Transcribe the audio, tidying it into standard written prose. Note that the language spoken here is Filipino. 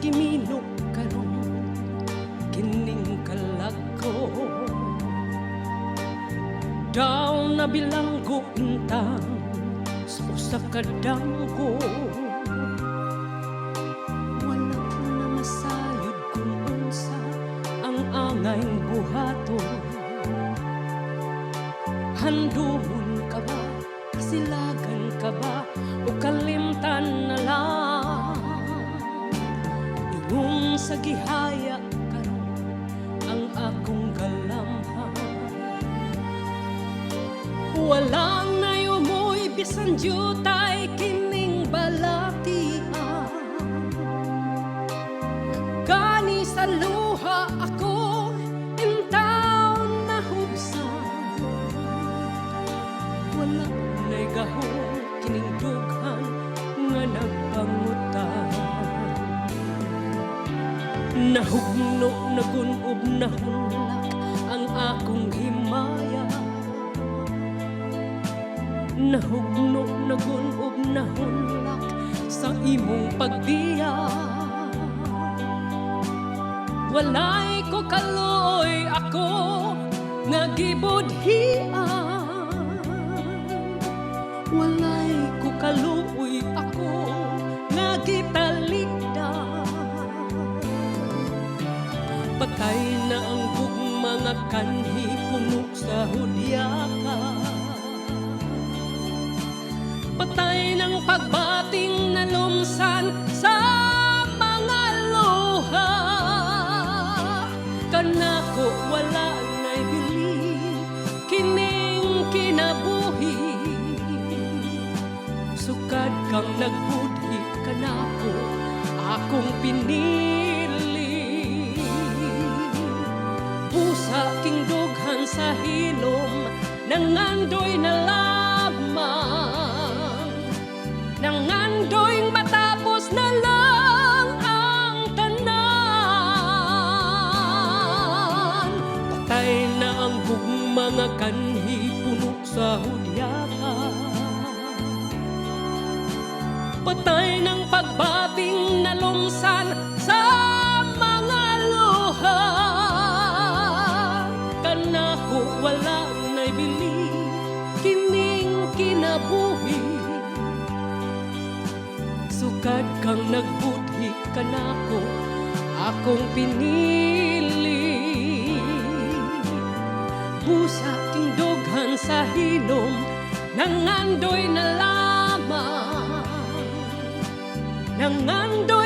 gimino karon kining kalagko daw na bilanggo intang sa usa ka danggo wala na masayod kung unsa ang angayng buhaton. Handumon ka ba, silagan ka ba, o kalimtan na lang? Ingon sa gihaya karon ang akong galamhan. Walang nayumoy bisan jutay kining balatian. Gani sa luha ako intaw na hubsan. Wala na'y gahong kining dughan nga nagpangutan. Nahugno na gunob na hunlak ang akong himaya. Nahugno na gunob na hunlak sa imong pagbiya. Walay ko kaloy ako nga gibudhian. Walay ko kaluoy ako nga gitalikda. Patay na ang mga kanhi puno sa hudyaka. Patay ng pagbating na lumsan sa mga luha. Kanako wala na'y bili kining kinabuhi. Sukad kang nagbudhi kanako akong pinili. Pusa king dughan sa hilom nangandoy na lamang. Nangandoy matapos na lang ang tanan. Patay na ang mga kanhi puno sa hudyaka. Patay ng pagbating na lumsan sa mga luha. Kanako wala na'y bili kining kinabuhi. Sukad kang nagbudhi kanako akong pinili. Busa king dughan sa hilom nangandoy na lamang. Nangandoy